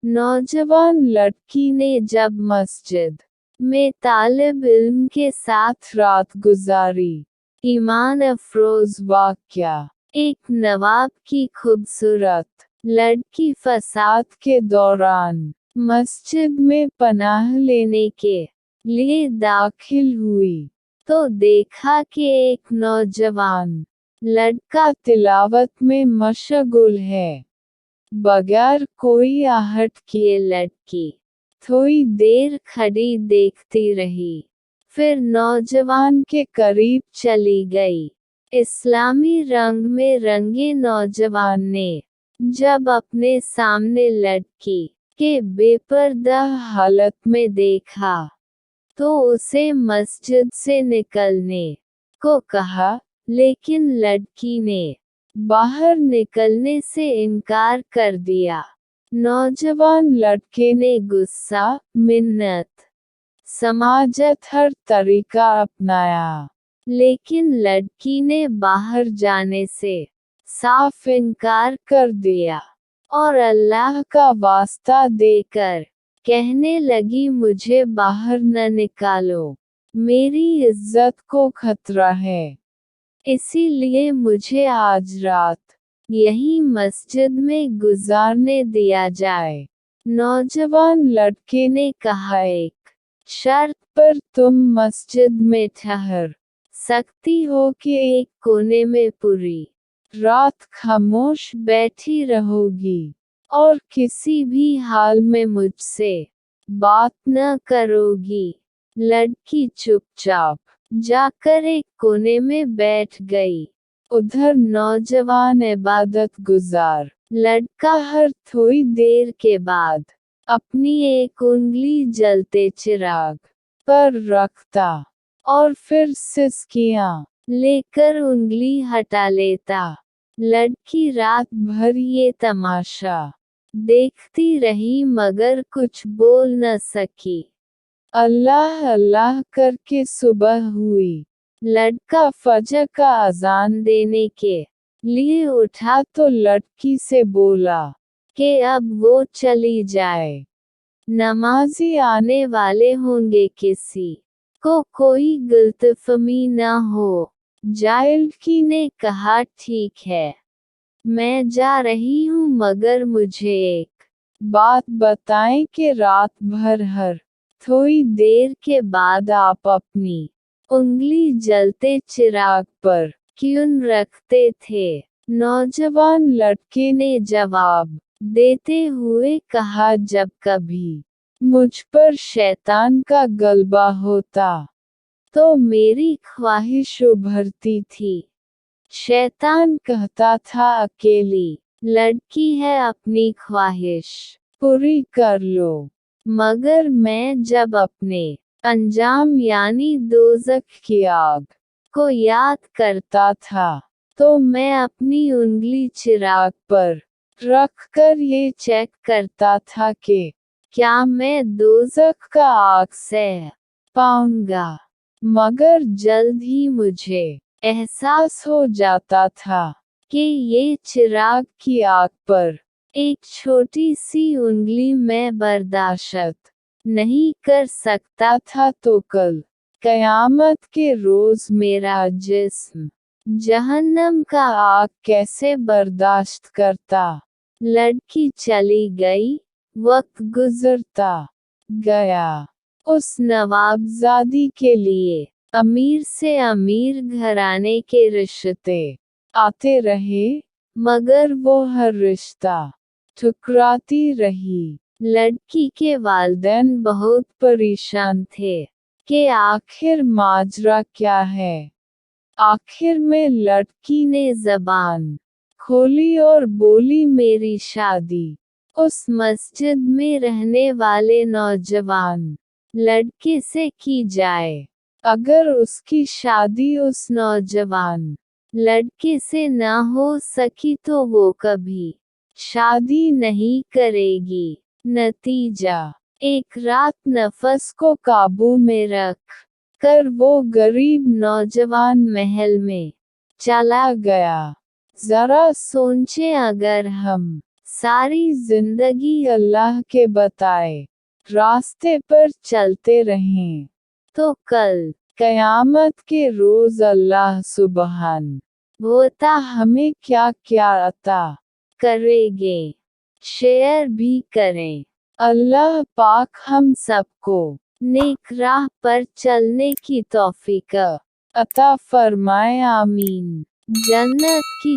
नौजवान लड़की ने जब मस्जिद में तालिब इल्म के साथ रात गुजारी। ईमान अफरोज वाक़या। एक नवाब की खूबसूरत लड़की फसाद के दौरान मस्जिद में पनाह लेने के लिए दाखिल हुई, तो देखा कि एक नौजवान लड़का तिलावत में मशगूल है। बगैर कोई आहट किए लड़की थोड़ी देर खड़ी देखती रही, फिर नौजवान के करीब चली गई। इस्लामी रंग में रंगे नौजवान ने जब अपने सामने लड़की के बेपर्दा हालत में देखा, तो उसे मस्जिद से निकलने को कहा, लेकिन लड़की ने बाहर निकलने से इनकार कर दिया। नौजवान लड़के ने गुस्सा, मिन्नत, समाजत हर तरीका अपनाया, लेकिन लड़की ने बाहर जाने से साफ इनकार कर दिया और अल्लाह का वास्ता देकर कहने लगी, मुझे बाहर न निकालो, मेरी इज्जत को खतरा है, इसीलिए मुझे आज रात यही मस्जिद में गुजारने दिया जाए। नौजवान लड़के ने कहा, एक शर्त पर तुम मस्जिद में ठहर सकती हो कि एक कोने में पूरी रात खामोश बैठी रहोगी और किसी भी हाल में मुझसे बात न करोगी। लड़की चुपचाप जाकर एक कोने में बैठ गई। उधर नौजवान इबादत गुजार लड़का हर थोड़ी देर के बाद अपनी एक उंगली जलते चिराग पर रखता और फिर सिसकियां लेकर उंगली हटा लेता। लड़की रात भर ये तमाशा देखती रही मगर कुछ बोल न सकी। अल्लाह अल्लाह करके सुबह हुई। लड़का फजर का अजान देने के लिए उठा तो लड़की से बोला कि अब वो चली जाए, नमाजी आने वाले होंगे, किसी को कोई गलतफहमी न हो। जायलकी ने कहा, ठीक है, मैं जा रही हूँ, मगर मुझे एक बात बताएं कि रात भर हर थोड़ी देर के बाद आप अपनी उंगली जलते चिराग पर क्यों रखते थे? नौजवान लड़के ने जवाब देते हुए कहा, जब कभी मुझ पर शैतान का गलबा होता तो मेरी ख्वाहिश उभरती थी। शैतान कहता था, अकेली लड़की है, अपनी ख्वाहिश पूरी कर लो। मगर मैं जब अपने अंजाम यानी दोज़ख की आग को याद करता था, तो मैं अपनी उंगली चिराग पर रखकर ये चेक करता था कि क्या मैं दोज़ख का आग सह पाऊंगा। मगर जल्द ही मुझे एहसास हो जाता था कि ये चिराग की आग पर एक छोटी सी उंगली मैं बर्दाश्त नहीं कर सकता था, तो कल क़यामत के रोज़ मेरा जिस्म जहन्नम का आग कैसे बर्दाश्त करता। लड़की चली गई। वक्त गुजरता गया। उस नवाबजादी के लिए अमीर से अमीर घराने के रिश्ते आते रहे, मगर वो हर रिश्ता ठुकराती रही। लड़की के वालिदैन बहुत परेशान थे कि आखिर माजरा क्या है। आखिर में लड़की ने ज़बान खोली और बोली, मेरी शादी उस मस्जिद में रहने वाले नौजवान लड़के से की जाए। अगर उसकी शादी उस नौजवान लड़के से न हो सकी तो वो कभी शादी नहीं करेगी। नतीजा, एक रात नफस को काबू में रख कर वो गरीब नौजवान महल में चला गया। जरा सोचें, अगर हम सारी जिंदगी अल्लाह के बताए रास्ते पर चलते रहें, तो कल क़यामत के रोज़ अल्लाह सुब्हान व तआला हमें क्या क्या अता करेंगे। शेयर भी करें। अल्लाह पाक हम सबको नेक राह पर चलने की तौफीक अता फरमाए। आमीन। जन्नत की